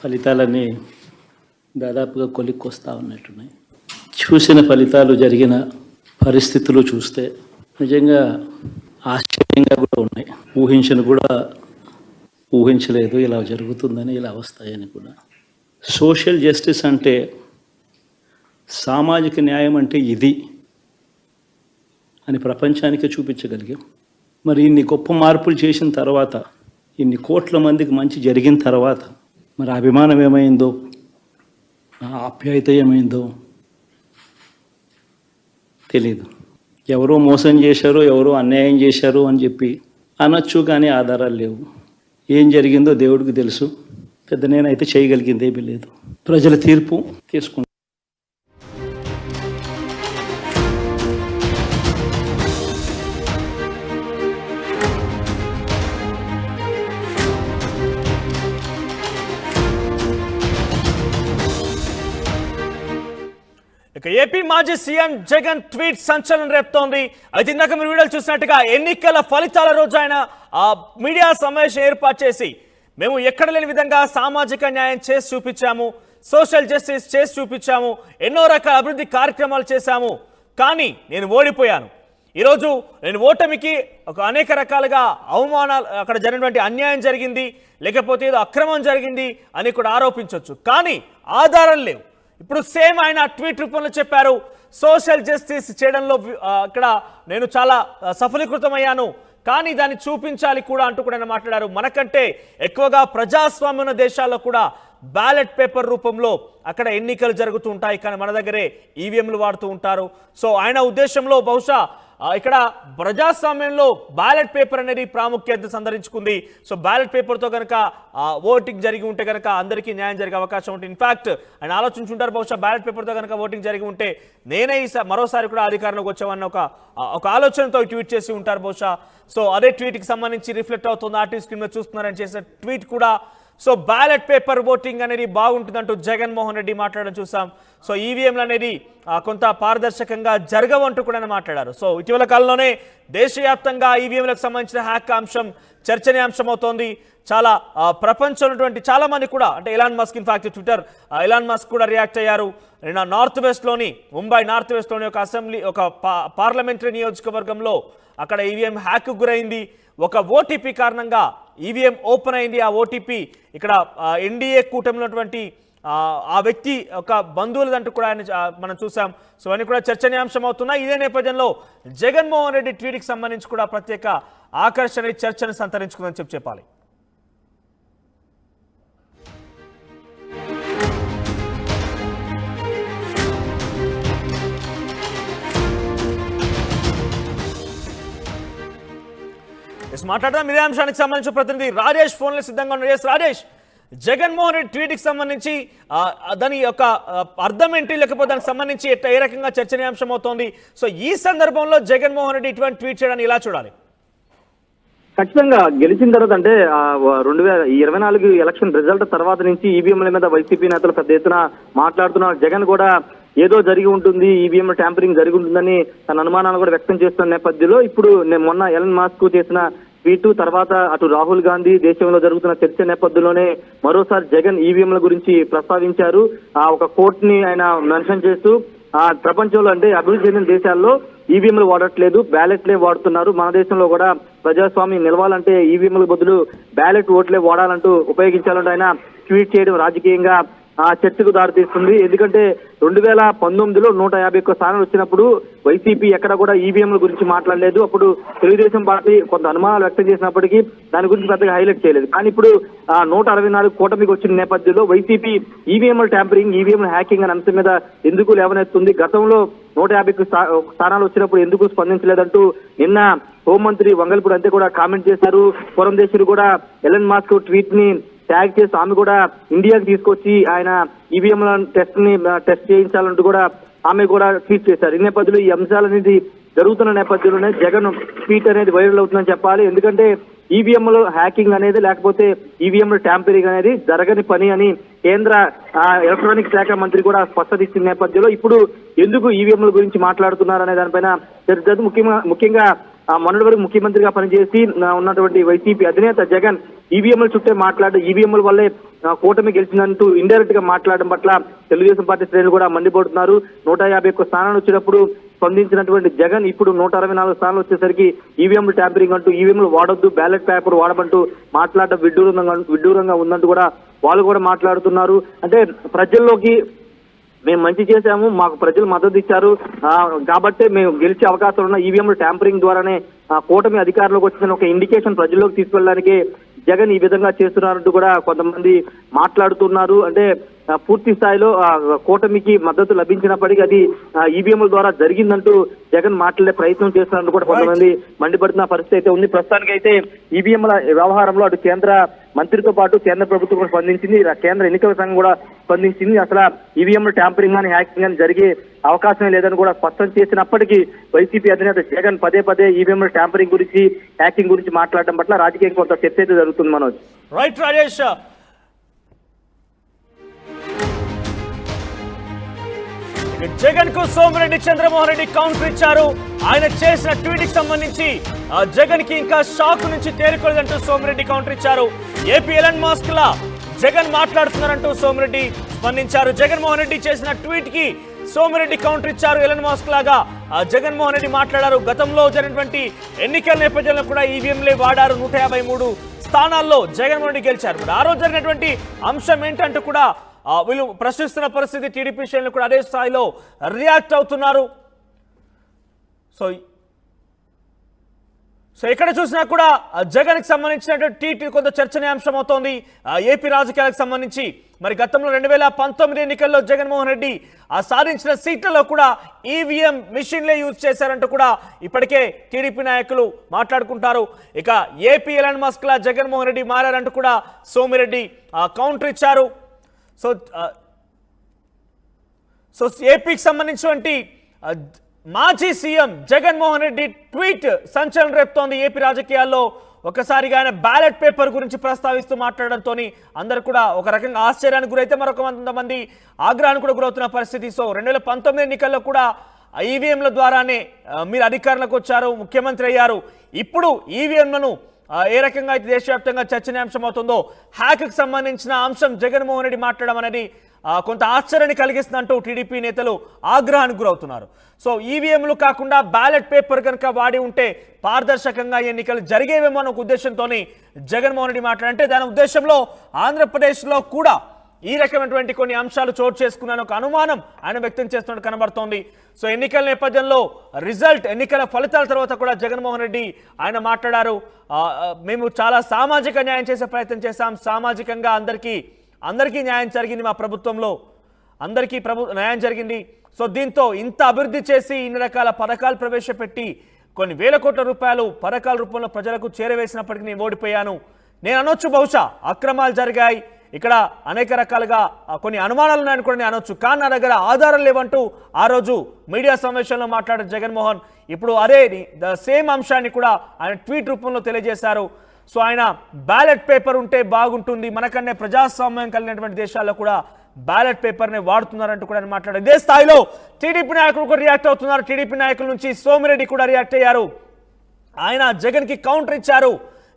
ఫలితాలన్నీ దాదాపుగా కొలిక్కొస్తా ఉన్నట్టున్నాయి. చూసిన ఫలితాలు, జరిగిన పరిస్థితులు చూస్తే నిజంగా ఆశ్చర్యంగా కూడా ఉన్నాయి. ఊహించలేదు ఇలా జరుగుతుందని, ఇలా వస్తాయని కూడా. సోషల్ జస్టిస్ అంటే, సామాజిక న్యాయం అంటే ఇది అని ప్రపంచానికి చూపించగలిగాం. మరి ఇన్ని గొప్ప మార్పులు చేసిన తర్వాత, ఇన్ని కోట్ల మందికి మంచి జరిగిన తర్వాత మరి అభిమానం ఏమైందో, ఆప్యాయత ఏమైందో తెలీదు. ఎవరో మోసం చేశారో, ఎవరో అన్యాయం చేశారు అని చెప్పి అనొచ్చు, కానీ ఆధారాలు లేవు. ఏం జరిగిందో దేవుడికి తెలుసు. పెద్ద నేనైతే చేయగలిగింది ఏమీ లేదు. ప్రజల తీర్పు తీసుకుంటాం. ఏపీ మాజీ సీఎం జగన్ ట్వీట్ సంచలనం రేపుతోంది. అయితే ఇందాక మీరు వీడియోలు చూసినట్టుగా ఎన్నికల ఫలితాల రోజు ఆయన మీడియా సమావేశం ఏర్పాటు చేసి, మేము ఎక్కడ లేని విధంగా సామాజిక న్యాయం చేసి చూపించాము, సోషల్ జస్టిస్ చేసి చూపించాము, ఎన్నో రకాల అభివృద్ధి కార్యక్రమాలు చేశాము, కానీ నేను ఓడిపోయాను. ఈరోజు నేను ఓటమికి అనేక రకాలుగా అవమానాలు, అక్కడ జరిగినటువంటి అన్యాయం జరిగింది, లేకపోతే ఏదో అక్రమం జరిగింది అని కూడా ఆరోపించవచ్చు, కానీ ఆధారం లేవు. ఇప్పుడు సేమ్ ఆయన ట్వీట్ రూపంలో చెప్పారు, సోషల్ జస్టిస్ చేయడంలో ఇక్కడ నేను చాలా సఫలీకృతమయ్యాను, కానీ దాన్ని చూపించాలి కూడా అంటూ కూడా ఆయన మాట్లాడారు. మనకంటే ఎక్కువగా ప్రజాస్వామ్య ఉన్న దేశాల్లో కూడా బ్యాలెట్ పేపర్ రూపంలో అక్కడ ఎన్నికలు జరుగుతూ ఉంటాయి, కానీ మన దగ్గరే ఈవీఎంలు వాడుతూ ఉంటారు. సో ఆయన ఉద్దేశంలో బహుశా ఇక్కడ ప్రజాస్వామ్యంలో బ్యాలెట్ పేపర్ అనేది ప్రాముఖ్యత సంతరించుకుంది. సో బ్యాలెట్ పేపర్తో కనుక ఓటింగ్ జరిగి ఉంటే కనుక అందరికీ న్యాయం జరిగే అవకాశం ఉంటుంది. ఇన్ఫాక్ట్ ఆయన ఆలోచించుంటారు, బహుశా బ్యాలెట్ పేపర్తో కనుక ఓటింగ్ జరిగి ఉంటే నేనే మరోసారి కూడా అధికారంలోకి వచ్చామన్న ఒక ఆలోచనతో ట్వీట్ చేసి ఉంటారు బహుశా. సో అదే ట్వీట్కి సంబంధించి రిఫ్లెక్ట్ అవుతుంది. ఆర్టీవీ స్క్రీన్ మీద చూస్తున్నారని చేసిన ట్వీట్ కూడా. సో బ్యాలెట్ పేపర్ ఓటింగ్ అనేది బాగుంటుందంటూ జగన్మోహన్ రెడ్డి మాట్లాడడం చూసాం. సో ఈవీఎంలు అనేది కొంత పారదర్శకంగా జరగవంటూ కూడా మాట్లాడారు. సో ఇటీవల కాలంలోనే దేశవ్యాప్తంగా ఈవీఎంలకు సంబంధించిన హ్యాక్ అంశం చర్చనీయాంశం అవుతోంది. చాలా ప్రపంచంలో ఉన్నటువంటి చాలా మంది కూడా, అంటే Elon Musk, in fact Twitter Elon Musk కూడా రియాక్ట్ అయ్యారు. నార్త్ వెస్ట్లోని, ముంబై నార్త్ వెస్ట్లోని ఒక పార్లమెంటరీ నియోజకవర్గంలో అక్కడ ఈవీఎం హ్యాక్ గురైంది. ఒక ఓటీపీ కారణంగా ఈవీఎం ఓపెన్ అయింది. ఆ ఓటీపీ ఇక్కడ ఎన్డీఏ కూటమిలో ఉన్నటువంటి ఆ వ్యక్తి ఒక బంధువులదంటూ కూడా మనం చూసాం. సో అన్ని కూడా చర్చనీయాంశం అవుతున్నాయి. ఇదే నేపథ్యంలో జగన్మోహన్ రెడ్డి ట్వీట్కి సంబంధించి కూడా ప్రత్యేక ఆకర్షణ, చర్చను సంతరించుకుందని చెప్పాలి. మాట్లాడదాం ఇదే అంశానికి సంబంధించి ప్రతినిధి రాజేష్ ఫోన్లో సిద్ధంగా ఉన్నారు. రాజేష్, జగన్మోహన్ రెడ్డి ట్వీట్కి సంబంధించి దాని యొక్క అర్థం ఏంటి, లేకపోతే దానికి సంబంధించి ఏ రకంగా చర్చనీయాంశం అవుతోంది? సో ఈ సందర్భంలో జగన్మోహన్ రెడ్డి ఇటువంటి ట్వీట్ చేయడాన్ని ఇలా చూడాలి? ఖచ్చితంగా గెలిచిన తర్వాత, అంటే 2024 ఎలక్షన్ రిజల్ట్ తర్వాత నుంచి ఈవీఎంల మీద వైసీపీ నేతలు పెద్ద ఎత్తున మాట్లాడుతున్నారు. జగన్ కూడా ఏదో జరిగి ఉంటుంది, ఈవీఎం ట్యాంపరింగ్ జరిగి ఉంటుందని తన అనుమానాలు కూడా వ్యక్తం చేస్తున్న నేపథ్యంలో ఇప్పుడు మొన్న ఎలన్ మస్క్ చేసిన ట్వీట్ తర్వాత అటు రాహుల్ గాంధీ దేశంలో జరుగుతున్న చర్చ నేపథ్యంలోనే మరోసారి జగన్ ఈవీఎంల గురించి ప్రస్తావించారు. ఒక కోర్టుని ఆయన మెన్షన్ చేస్తూ ప్రపంచంలో, అంటే అభివృద్ధి చెందిన దేశాల్లో ఈవీఎంలు వాడట్లేదు, బ్యాలెట్లే వాడుతున్నారు, మన దేశంలో కూడా ప్రజాస్వామ్యం నిలవాలంటే ఈవీఎంల బదులు బ్యాలెట్ ఓట్లే వాడాలంటూ ఉపయోగించాలంటూ ఆయన ట్వీట్ చేయడం రాజకీయంగా చర్చకు దారితీస్తుంది. ఎందుకంటే 2019లో 151 స్థానాలు వచ్చినప్పుడు వైసీపీ ఎక్కడ కూడా ఈవీఎంల గురించి మాట్లాడలేదు. అప్పుడు తెలుగుదేశం పార్టీ కొంత అనుమానాలు వ్యక్తం చేసినప్పటికీ దాని గురించి పెద్దగా హైలైట్ చేయలేదు. కానీ ఇప్పుడు 164 కూటమికి వచ్చిన నేపథ్యంలో వైసీపీ ఈవీఎంల ట్యాంపరింగ్, ఈవీఎంల హ్యాకింగ్ అనే అంశం మీద ఎందుకు లేవనెత్తుంది, గతంలో 150 స్థానాలు వచ్చినప్పుడు ఎందుకు స్పందించలేదంటూ నిన్న హోంమంత్రి వంగల్పూడి అంతే కూడా కామెంట్ చేశారు. పురంధేశ్వరి కూడా ఎలన్ మస్క్ ట్వీట్ ని ట్యాగ్ చేసి ఆమె కూడా ఇండియాకి తీసుకొచ్చి ఆయన ఈవీఎంల టెస్ట్ చేయించాలంటూ కూడా ఆమె కూడా ట్వీట్ చేశారు. ఈ నేపథ్యంలో ఈ అంశాలనేది జరుగుతున్న నేపథ్యంలోనే జగన్ ట్వీట్ అనేది వైరల్ అవుతుందని చెప్పాలి. ఎందుకంటే ఈవీఎంలో హ్యాకింగ్ అనేది, లేకపోతే ఈవీఎంలో ట్యాంపరింగ్ అనేది జరగని పని అని కేంద్ర ఎలక్ట్రానిక్ శాఖ మంత్రి కూడా స్పష్టత ఇచ్చిన నేపథ్యంలో ఇప్పుడు ఎందుకు ఈవీఎంల గురించి మాట్లాడుతున్నారు అనే దానిపైన చర్చ. ముఖ్యంగా మొన్నటి వరకు ముఖ్యమంత్రిగా పనిచేసి ఉన్నటువంటి వైసీపీ అధినేత జగన్ ఈవీఎంల చుట్టే మాట్లాడి ఈవీఎంల వల్లే కూటమి గెలిచిందంటూ ఇండైరెక్ట్ గా మాట్లాడడం పట్ల తెలుగుదేశం పార్టీ శ్రేణులు కూడా మండిపడుతున్నారు. 151 స్థానాలు వచ్చినప్పుడు స్పందించినటువంటి జగన్ ఇప్పుడు 164 స్థానాలు వచ్చేసరికి ఈవీఎంలు ట్యాంపరింగ్ అంటూ ఈవీఎంలు వాడొద్దు, బ్యాలెట్ పేపర్ వాడమంటూ మాట్లాడడం విడ్డూరంగా ఉందంటూ కూడా వాళ్ళు కూడా మాట్లాడుతున్నారు. అంటే ప్రజల్లోకి మేము మంచి చేశాము, మాకు ప్రజలు మద్దతు ఇచ్చారు కాబట్టే మేము గెలిచే అవకాశాలు ఉన్న ఈవీఎంలు ట్యాంపరింగ్ ద్వారానే కూటమి అధికారంలోకి వచ్చిన ఒక ఇండికేషన్ ప్రజల్లోకి తీసుకెళ్ళడానికి జగన్ ఈ విధంగా చేస్తున్నారంటూ కూడా కొంతమంది మాట్లాడుతున్నారు. అంటే పూర్తి స్థాయిలో కూటమికి మద్దతు లభించినప్పటికీ అది ఈవీఎంల ద్వారా జరిగిందంటూ జగన్ మాట్లాడే ప్రయత్నం చేస్తున్నట్టు కూడా కొంతమంది మండిపడుతున్న పరిస్థితి అయితే ఉంది. ప్రస్తుతానికి అయితే ఈవీఎంల వ్యవహారంలో అటు కేంద్ర మంత్రితో పాటు కేంద్ర ప్రభుత్వం కూడా స్పందించింది, కేంద్ర ఎన్నికల సంఘం కూడా స్పందించింది. అసలు ఈవీఎంల ట్యాంపరింగ్ కానీ హ్యాకింగ్ కానీ జరిగే అవకాశం లేదని కూడా స్పష్టం చేసినప్పటికీ వైసీపీ అధినేత జగన్ పదే ఈవీఎంల ట్యాంపరింగ్ గురించి హ్యాకింగ్ గురించి మాట్లాడడం పట్ల రాజకీయం కొంత చర్చ అయితే జరుగుతుంది. మనోజ్. రైట్ రాజేష్, జగన్ కు సోమిరెడ్డి చంద్రమోహన్ రెడ్డి కౌంటర్ ఇచ్చారు. ఆయన చేసిన ట్వీట్ కి సంబంధించి జగన్ కి ఇంకా షాక్ నుంచి తేరుకోలేదంటూ సోమిరెడ్డి కౌంటర్ ఇచ్చారు. ఏపీ ఎలన్ మస్క్ లా జగన్ మాట్లాడుతున్నారంటూ సోమిరెడ్డి స్పందించారు. జగన్మోహన్ రెడ్డి చేసిన ట్వీట్ కి సోమిరెడ్డి కౌంటర్ ఇచ్చారు. ఎలన్ మస్క్ లాగా జగన్మోహన్ రెడ్డి మాట్లాడారు. గతంలో జరిగినటువంటి ఎన్నికల నేపథ్యంలో కూడా ఈవీఎంలే వాడారు. 153 స్థానాల్లో జగన్మోహన్ రెడ్డి గెలిచారు. ఆ రోజు జరిగినటువంటి అంశం ఏంటంటూ కూడా వీళ్ళు ప్రశ్నిస్తున్న పరిస్థితి. టీడీపీ శ్రేణులు కూడా అదే స్థాయిలో రియాక్ట్ అవుతున్నారు. సో ఎక్కడ చూసినా కూడా జగన్కి సంబంధించినటువంటి ట్వీట్ కొంత చర్చనీయాంశం అవుతోంది. ఏపీ రాజకీయాలకు సంబంధించి మరి గతంలో 2019 ఎన్నికల్లో జగన్మోహన్ రెడ్డి సాధించిన సీట్లలో కూడా ఈవీఎం మిషన్లే యూజ్ చేశారంటూ కూడా ఇప్పటికే టీడీపీ నాయకులు మాట్లాడుకుంటారు. ఇక ఏపీ ఎలన్ మస్క్ లా జగన్మోహన్ రెడ్డి మారారంటూ కూడా సోమిరెడ్డి కౌంటర్ ఇచ్చారు. సో ఏపీకి సంబంధించినటువంటి మాజీ సీఎం జగన్మోహన్ రెడ్డి ట్వీట్ సంచలనం రేపుతోంది ఏపీ రాజకీయాల్లో. ఒకసారిగా ఆయన బ్యాలెట్ పేపర్ గురించి ప్రస్తావిస్తూ మాట్లాడడంతో అందరూ కూడా ఒక రకంగా ఆశ్చర్యానికి గురైతే మరొక కొంతమంది ఆగ్రహానికి కూడా గురవుతున్న పరిస్థితి. సో 2019 ఎన్నికల్లో కూడా ఈవీఎంల ద్వారానే మీరు అధికారంలోకి వచ్చారు, ముఖ్యమంత్రి అయ్యారు. ఇప్పుడు ఈవీఎంలను ఏ రకంగా అయితే దేశవ్యాప్తంగా చర్చనీయాంశం అవుతుందో హ్యాక్కి సంబంధించిన అంశం జగన్మోహన్ రెడ్డి మాట్లాడడం అనేది కొంత ఆశ్చర్యాన్ని కలిగిస్తుందంటూ టీడీపీ నేతలు ఆగ్రహానికి గురవుతున్నారు. సో ఈవీఎంలు కాకుండా బ్యాలెట్ పేపర్ కనుక వాడి ఉంటే పారదర్శకంగా ఎన్నికలు జరిగేవేమో అన్న ఉద్దేశంతో జగన్మోహన్ రెడ్డి మాట్లాడంటే దాని ఉద్దేశంలో ఆంధ్రప్రదేశ్లో కూడా ఈ రకమైనటువంటి కొన్ని అంశాలు చోటు చేసుకున్న ఒక అనుమానం ఆయన వ్యక్తం చేస్తున్నట్టు కనబడుతోంది. సో ఎన్నికల నేపథ్యంలో ఎన్నికల ఫలితాల తర్వాత కూడా జగన్మోహన్ రెడ్డి ఆయన మాట్లాడారు. మేము చాలా సామాజిక న్యాయం చేసే ప్రయత్నం చేశాం, సామాజికంగా అందరికీ న్యాయం జరిగింది, మా ప్రభుత్వంలో అందరికీ న్యాయం జరిగింది. సో దీంతో ఇంత అభివృద్ధి చేసి ఇన్ని రకాల పథకాలు ప్రవేశపెట్టి కొన్ని వేల కోట్ల రూపాయలు పథకాల రూపంలో ప్రజలకు చేరవేసినప్పటికీ నేను ఓడిపోయాను. నేను అనొచ్చు బహుశా అక్రమాలు జరిగాయి, ఇక్కడ అనేక రకాలుగా కొన్ని అనుమానాలు ఉన్నాయని కూడా నేను అనొచ్చు, కానీ నా దగ్గర ఆధారాలు లేవంటూ ఆ రోజు మీడియా సమావేశంలో మాట్లాడారు జగన్మోహన్. ఇప్పుడు అదే సేమ్ అంశాన్ని కూడా ఆయన ట్వీట్ రూపంలో తెలియజేశారు. సో ఆయన బ్యాలెట్ పేపర్ ఉంటే బాగుంటుంది, మనకన్నా ప్రజాస్వామ్యం కలిగినటువంటి దేశాల్లో కూడా బ్యాలెట్ పేపర్ని వాడుతున్నారంటూ కూడా మాట్లాడారు. ఇదే స్థాయిలో టీడీపీ నాయకులు కూడా రియాక్ట్ అవుతున్నారు. టీడీపీ నాయకుల నుంచి సోమిరెడ్డి కూడా రియాక్ట్ అయ్యారు. ఆయన జగన్కి కౌంటర్ ఇచ్చారు.